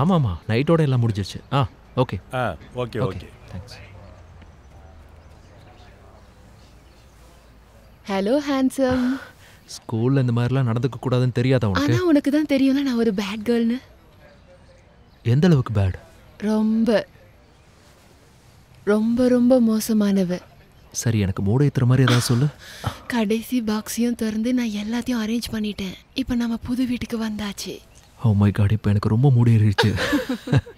ஆமாமா, நைட்டோட எல்லாம் முடிஞ்சிருச்சு. Okay. Okay okay. Thanks. Hello handsome. ஸ்கூல்ல இந்த மாதிரிலாம் நடந்துக்க கூடாதுன்னு தெரியாதா உனக்கு? ஆனா உனக்கு தான் தெரியும்ல நான் ஒரு பேட் கேர்ள்னு. எந்த அளவுக்கு பேட்? ரொம்ப ரொம்ப ரொம்ப மோசமானவ. சரி, எனக்கு மூட ஏத்துற மாதிரி ஏதாவது சொல்லு. கடைசி பாக்ஸையும் திறந்து நான் எல்லாத்தையும் அரேஞ்ச் பண்ணிட்டேன். இப்போ நம்ம புது வீட்டுக்கு வந்தாச்சு. ஓ மை காட், இப்போ எனக்கு ரொம்ப மூடி ஏறிடுச்சு.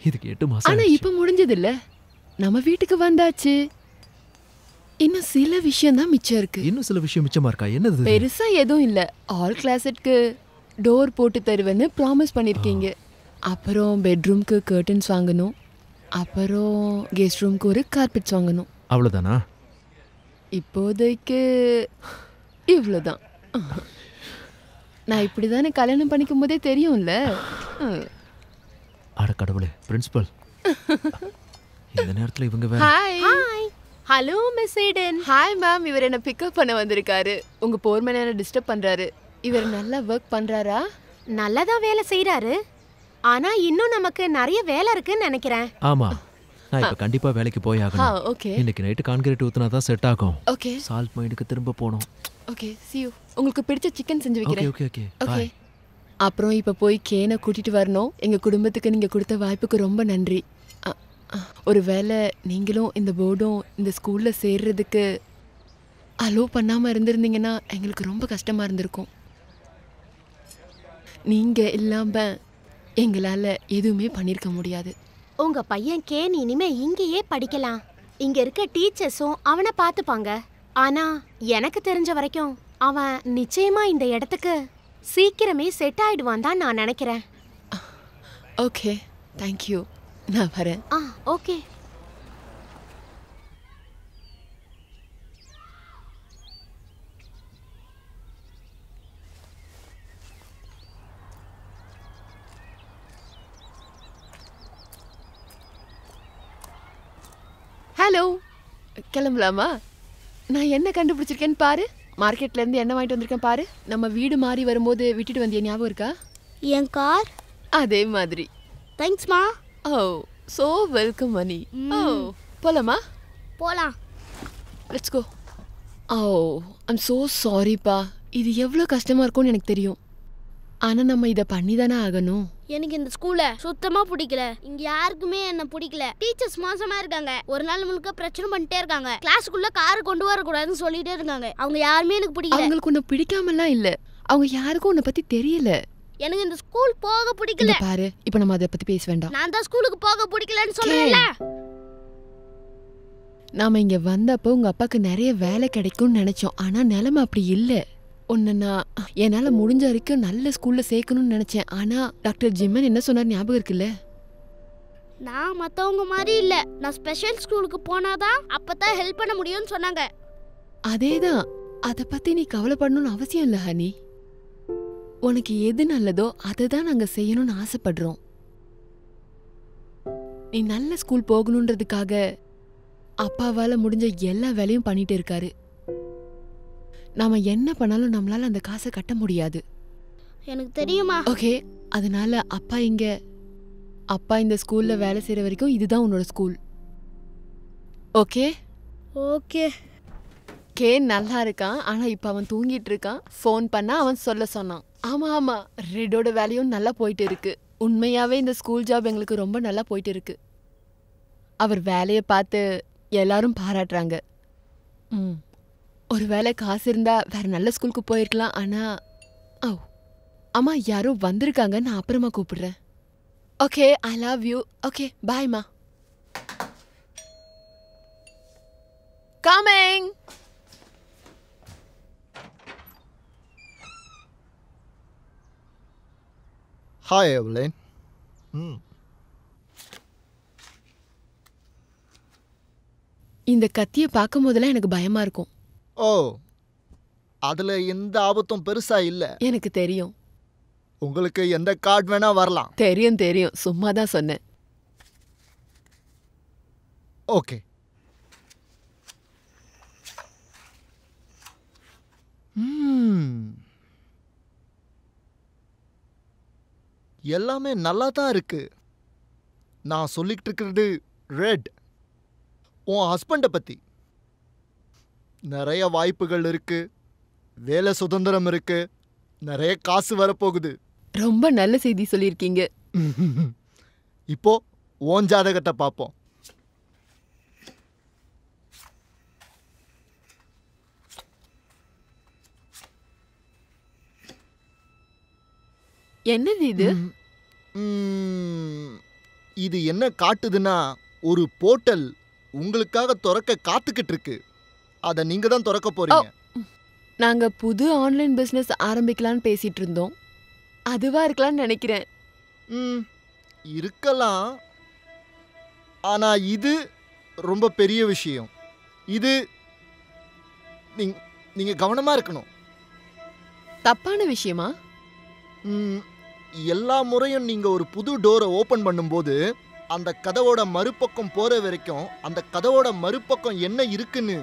இதுக்கு 8 மாசம். ஆனா இப்போ முடிஞ்சது இல்ல, நம்ம வீட்டுக்கு வந்தாச்சு. இன்னும் சில விஷயம் தான் மிச்சம் இருக்கு. இன்னும் சில விஷயம் மிச்சமா இருக்கா? என்னது? பெருசா எதுவும் இல்ல. ஆல் கிளாஸட்க்கு டோர் போட்டு தருவேன்னு ப்ராமிஸ் பண்ணிருக்கீங்க. அப்புறம் பெட்ரூம்க்கு கர்டன்ஸ் வாங்கணும். அப்புறம் கெஸ்ட் ரூம்க்கு ஒரு கார்பெட்ஸ் வாங்கணும். அவ்வளவுதானா? இப்போதைக்கு இவ்வளோதான். நான் இப்படிதானே கல்யாணம் பண்ணிக்கும் போதே தெரியும்ல. அட கடவுளே, பிரின்சிபல். இந்த நேரத்துல இவங்க வேற. Hi. Hello miss Eden. Hi ma'am. இவர் என்ன பிக்கப் பண்ண வந்திருக்காரு. உங்க போர்மேன் என்ன டிஸ்டர்ப் பண்றாரு. இவர் நல்லா ஒர்க் பண்றாரா? நல்லதான் வேலை செய்யறாரு. ஆனா இன்னும் நமக்கு நிறைய வேலை இருக்குன்னு நினைக்கிறேன். ஆமா, நான் இப்ப கண்டிப்பா வேலைக்கு போய் ஆகணும். ஓகே. இன்னைக்கு நைட்டு கான்கிரீட் ஊத்துனா தான் செட் ஆகும். ஓகே. சால்ட் மைண்டுக்கு திரும்ப போணும். Okay, see you. உங்களுக்கு பிடிச்ச சிக்கன் செஞ்சு வைக்கிறேன். Okay okay okay. பை. அப்புறம் இப்போ போய் கேனை கூட்டிட்டு வரணும். எங்க குடும்பத்துக்கு நீங்க கொடுத்த வாய்ப்புக்கு ரொம்ப நன்றி. ஒருவேளை நீங்களும் இந்த போர்டும் இந்த ஸ்கூல்ல சேர்றதுக்கு அலோ பண்ணாம இருந்திருந்தீங்கன்னா எங்களுக்கு ரொம்ப கஷ்டமா இருந்திருக்கும். நீங்க இல்லாம எங்களால எதுவுமே பண்ணிருக்க முடியாது. உங்க பையன் கேன் இனிமே இங்கேயே படிக்கலாம். இங்க இருக்க டீச்சர்ஸும் அவனை பார்த்துப்பாங்க. ஆனா எனக்கு தெரிஞ்ச வரைக்கும் அவன் நிச்சயமா இந்த இடத்துக்கு சீக்கிரமே செட் ஆயிடுவான் தான் நான் நினைக்கிறேன். Okay, thank you. நான் வரேன். ஓகே. ஹலோ, கிளம்பலாமா? நான் என்ன கண்டுபிடிச்சிருக்கேன்னு பாரு. மார்க்கெட்ல இருந்து என்ன வாங்கிட்டு வந்திருக்கேன் பாரு. நம்ம வீடு மாறி வரும்போது விட்டுட்டு வந்திய ஞாபகம் இருக்கா? என் கார் அதே மாதிரி. தேங்க்ஸ்மா. ஓ, சோ வெல்கம் மணி. போலாமா? போலாம். Let's go. ஐம் சோ சாரிப்பா. இது எவ்வளோ கஷ்டமா இருக்கும்னு எனக்கு தெரியும். ஆனா நம்ம இதை பண்ணி தானே ஆகணும். எனக்கு இந்த ஸ்கூல்ல சுத்தமா பிடிக்கல. இங்க யாருக்குமே என்ன பிடிக்கல. டீச்சர்ஸ் மோசமா இருக்காங்க. ஒரு நாள் முழுக்க பிரச்சனை பண்ணிட்டே இருக்காங்க. கிளாஸுக்குள்ள கார் கொண்டு வர கூடாதுன்னு சொல்லிட்டே இருக்காங்க. அவங்க யாருமே எனக்கு பிடிக்கல. அவங்களுக்கு உன்னை பிடிக்காமலாம் இல்ல, அவங்க யாருக்கும் உன்னை பத்தி தெரியல. எனக்கு இந்த ஸ்கூல் போக பிடிக்கல. பாரு, இப்போ நம்ம அதை பத்தி பேச வேண்டாம். நான் தான் ஸ்கூலுக்கு போக பிடிக்கலன்னு சொல்றேன்ல. நாம இங்க வந்தப்போ உங்க அப்பாக்கு நிறைய வேலை கிடைக்கும்னு நினைச்சோம். ஆனா நிலைமை அப்படி இல்ல. உன்னை நான் என்னால முடிஞ்ச வரைக்கும் நல்ல ஸ்கூல்ல சேர்க்கணும்னு நினைச்சேன். ஆனா டாக்டர் ஜிம்மன் என்ன சொன்னார் ஞாபகம் இருக்குல்ல? நான் மத்தவங்க மாதிரி இல்ல. நான் ஸ்பெஷல் ஸ்கூலுக்கு போனாதான் அப்பதான் ஹெல்ப் பண்ண முடியும்னு சொன்னாங்க. அதேதான். அத பத்தி நீ கவலைப்படணும்னு அவசியம் இல்ல ஹனி. உனக்கு எது நல்லதோ அதை தான் நாங்க செய்யணும்னு ஆசைப்படுறோம். நீ நல்ல ஸ்கூல் போகணுன்றதுக்காக அப்பாவால முடிஞ்ச எல்லா வேலையும் பண்ணிட்டு இருக்காரு. நாம என்ன பண்ணாலும் நம்மளால அந்த காசை கட்ட முடியாது. எனக்கு தெரியுமா? ஓகே, அதனால அப்பா இந்த ஸ்கூல்ல வேலை செய்யற வரைக்கும் இதுதான் உன்னோட ஸ்கூல். Okay okay. கே நல்லா இருக்கான். ஆனா இப்ப அவன் தூங்கிட்டு இருக்கான். ஃபோன் பண்ணா அவன் சொல்ல சொன்னான். ஆமா, ரெட்டோட வேலையும் நல்லா போயிட்டு இருக்கு. உண்மையாவே இந்த ஸ்கூல் ஜாப் எங்களுக்கு ரொம்ப நல்லா போயிட்டு இருக்கு. அவர் வேலையை பார்த்து எல்லாரும் பாராட்டுறாங்க. ஒரு வேளை காசு இருந்தா வேற நல்ல ஸ்கூலுக்கு போயிருக்கலாம். ஆனா அம்மா யாரோ வந்திருக்காங்க. நான் அப்புறமா கூப்பிடுறேன். Okay, I love you. Okay, பாய்மா. கமிங். Hi Evelyn. இந்த கத்தியை பார்க்கும் போதெல்லாம் எனக்கு பயமா இருக்கும். ஓ, அதுல எந்த ஆபத்தும் பெருசா இல்ல. எனக்கு தெரியும். உங்களுக்கு எந்த கார்டு வேணா வரலாம். தெரியும், சும்மா தான் சொன்னேன். ஓகே. எல்லாமே நல்லா தான் இருக்கு. நான் சொல்லிட்டு இருக்கிறது ரெட். உன் ஹஸ்பண்டை பத்தி. நிறைய வாய்ப்புகள் இருக்கு, வேலை சுதந்திரம் இருக்கு, நிறைய காசு வரப்போகுது. ரொம்ப நல்ல செய்தி சொல்லியிருக்கீங்க. இப்போ உன் ஜாதகத்தை பார்ப்போம். என்னது இது? இது என்ன காட்டுதுன்னா, ஒரு போர்ட்டல் உங்களுக்காக திறக்க காத்துக்கிட்டு இருக்கு. அதை நீங்க தான் திறக்க போறீங்க. நாங்க புது ஆன்லைன் பிசினஸ் ஆரம்பிக்கலாம்னு பேசிட்டு இருந்தோம். அதுவா இருக்கலாம்னு நினைக்கிறேன். இருக்கலாம். ஆனா இது ரொம்ப பெரிய விஷயம். இது நீங்க கவனமா இருக்கணும். தப்பான விஷயமா? எல்லா முறையும் நீங்க ஒரு புது டோரை ஓபன் பண்ணும்போது அந்த கதவோட மறுபக்கம் போற வரைக்கும் அந்த கதவோட மறுபக்கம் என்ன இருக்குன்னு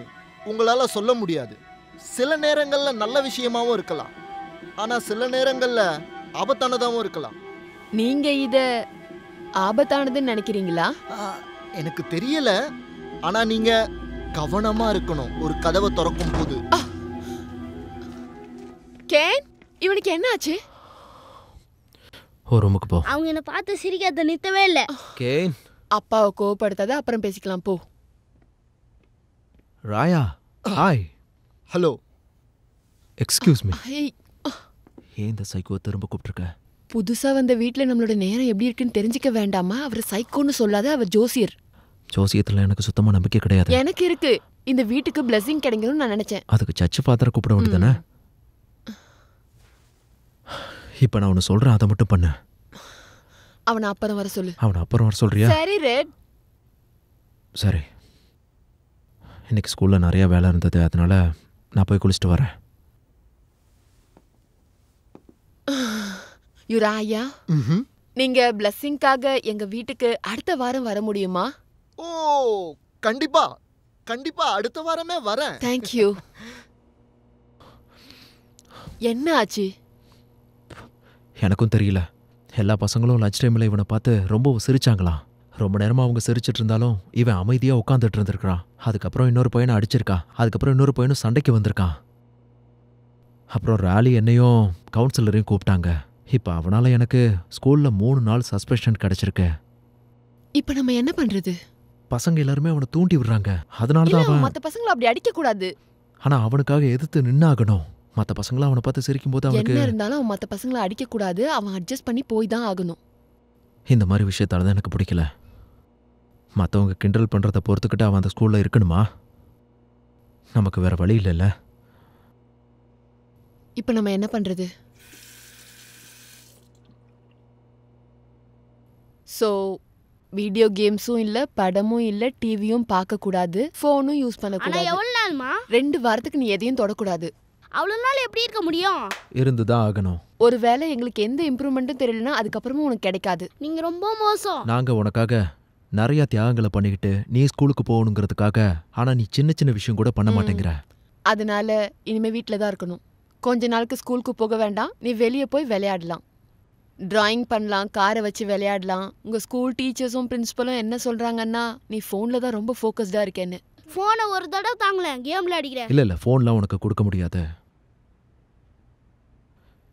உங்களால சொல்ல முடியாது. சில நேரங்கள்ல நல்ல விஷயமாவும் இருக்கலாம், ஆனா சில நேரங்கள்ல ஆபத்தானதாகவும் இருக்கலாம். நீங்க இத ஆபத்தானதுன்னு நினைக்கிறீங்களா? எனக்கு தெரியல, ஆனா நீங்க கவனமா இருக்கணும் ஒரு கதவை திறக்கும் போது. கேன், இவனுக்கு என்ன ஆச்சு? ரூமுக்கு போ. அவங்க என்ன பார்த்து சிரிக்காத நிறுத்தவே இல்ல. கேன், அப்பாவை கோவப்படுத்தாத, அப்புறம் பேசிக்கலாம் போ. ராயா, ஹாய். ஹலோ. Excuse me. ஏய், ஏன் இந்த சைக்கோ திரும்ப கூப்பிட்டுருக்க? புதுசா வந்த வீட்ல நம்மளோட நேரம் எப்படி இருக்குன்னு தெரிஞ்சுக்க வேண்டாமா? அவர் சைக்கோன்னு சொல்லாத, அவர் ஜோசியர். ஜோசியத்துல எனக்கு சுத்தமா நம்பிக்கை கிடையாது. எனக்கு இருக்கு. இந்த வீட்டுக்கு பிளெஸிங் கிடைக்கணும்னு நான் நினைச்சேன். அதுக்கு சர்ச்சு ஃபாதரை கூப்பிட வேண்டியதானே? இப்ப நான் ஒன்னு சொல்றேன், அதை மட்டும் பண்ணு. அவனை அப்புறம் வர சொல்லு. அவனை அப்புறம் வர சொல்றியா? சரி ரெட். சரி, இன்னைக்கு ஸ்கூல்ல நிறைய வேலை இருந்தது, அதனால நான் போய் குளிச்சுட்டு வரேன். யுராயா, நீங்க பிளெஸிங்காக எங்க வீட்டுக்கு அடுத்த வாரம் வர முடியுமா? ஓ, கண்டிப்பா கண்டிப்பா, அடுத்த வாரமே வரேன். தேங்க்யூ. என்ன ஆச்சு? எனக்கும் தெரியல. எல்லா பசங்களும் லஞ்ச் டைமில் இவனை பார்த்து ரொம்ப சிரிச்சாங்களாம். ரொம்ப நேரமாக அவங்க சிரிச்சிட்டு இருந்தாலும் இவன் அமைதியாக உட்காந்துட்டு இருந்திருக்கான். அதுக்கப்புறம் இன்னொரு பையனை அடிச்சிருக்கான். அதுக்கப்புறம் இன்னொரு பையனும் சண்டைக்கு வந்திருக்கான். அப்புறம் ராலி என்னையும் கவுன்சிலரையும் கூப்பிட்டாங்க. இப்போ அவனால் எனக்கு ஸ்கூலில் 3 நாள் சஸ்பென்ஷன் கிடைச்சிருக்கு. இப்ப நம்ம என்ன பண்றது? பசங்க எல்லாருமே அவனை தூண்டி விடுறாங்க. அதனால தான் அவன். மத்த பசங்களை அப்படி அடிக்க கூடாது. ஆனால் அவனுக்காக எதிர்த்து நின்னாகணும். மற்ற பசங்களாம் அவனை பார்த்து சிரிக்கும் போது அவனுக்கு என்ன இருந்தாலும் அவன் மத்த பசங்களை அடிக்க கூடாது. அவன் அட்ஜஸ்ட் பண்ணி போய் தான் ஆகணும். இந்த மாதிரி விஷயத்தால தான் எனக்கு பிடிக்கல. மற்றவங்க கிண்டல் பண்ணுறதை பொறுத்துக்கிட்டு அவன் அந்த ஸ்கூலில் இருக்கணுமா? நமக்கு வேற வழி இல்லைல்ல. இப்ப நம்ம என்ன பண்றது? ஸோ வீடியோ கேம்ஸும் இல்ல, படமும் இல்ல, டிவியும் பார்க்க கூடாது, ஃபோனும் யூஸ் பண்ண ஆனா கூடாது. எவ்வளவு நாள்மா? 2 வாரத்துக்கு நீ எதையும் தொடக்கூடாது. அவ்வளவு நாள் எப்படி இருக்க முடியும்? இருந்துதான் ஆகணும். ஒருவேளை எங்களுக்கு எந்த இம்ப்ரூவ்மெண்ட்டும் தெரியலனா அதுக்கப்புறமும் உனக்கு கிடைக்காது. நீங்க ரொம்ப மோசம். நாங்க உனக்காக நிறைய தியாகங்களை பண்ணிக்கிட்டு நீ ஸ்கூலுக்கு போகணுங்கிறதுக்காக, ஆனா நீ சின்ன சின்ன விஷயம் கூட பண்ண மாட்டேங்கிற. அதனால இனிமே வீட்டில் தான் இருக்கணும். கொஞ்ச நாளுக்கு ஸ்கூலுக்கு போக வேண்டாம். நீ வெளியே போய் விளையாடலாம், டிராயிங் பண்ணலாம், காரை வச்சு விளையாடலாம். உங்க ஸ்கூல் டீச்சர்ஸும் பிரின்சிபலும் என்ன சொல்றாங்கன்னா நீ ஃபோன்ல தான் ரொம்ப ஃபோக்கஸ்டா இருக்கேன்னு. போனை ஒரு தடவை தாங்களே, கேம்ல அடிக்கிறேன். இல்ல ஃபோன்லாம் உனக்கு கொடுக்க முடியாது.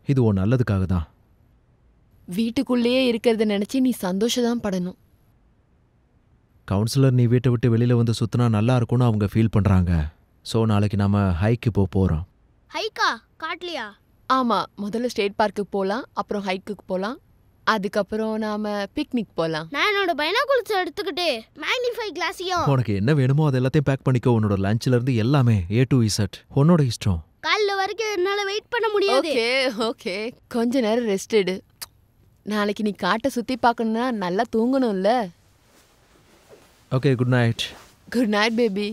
இது உன் நல்லதுக்காக தான். வீட்டுக்குள்ளேயே இருக்கிறத நினைச்சு நீ சந்தோஷம் தான் படணும். கவுன்சிலர் நீ வீட்டை விட்டு வெளியில வந்து சுத்தினா நல்லா இருக்கும்னு அவங்க ஃபீல் பண்றாங்க. ஸோ நாளைக்கு நாம ஹைக்கு போறோம். ஹைக்கா? காட்லியா? ஆமா, முதல்ல ஸ்டேட் பார்க்குக்கு போலாம், அப்புறம் ஹைக்குக்கு போலாம், அதுக்கப்புறம் நாம பிக்னிக் போலாம். நான் என்னோட பைனாகுலர்ஸ் எடுத்துக்கிட்டு மேக்னிஃபை கிளாஸையும். உனக்கு என்ன வேணுமோ அது எல்லாத்தையும் பேக் பண்ணிக்கோ. உன்னோட லஞ்ச்ல இருந்து எல்லாமே A to Z உன்னோட இஷ்டம். காலைல வரைக்கும் என்னால வெயிட் பண்ண முடியாது. ஓகே ஓகே, கொஞ்ச நேரம் ரெஸ்ட் எடு. நாளைக்கு நீ காட்டை சுத்தி பார்க்கணும்னா நல்லா தூங்கணும்ல. Okay, good night. Good night baby.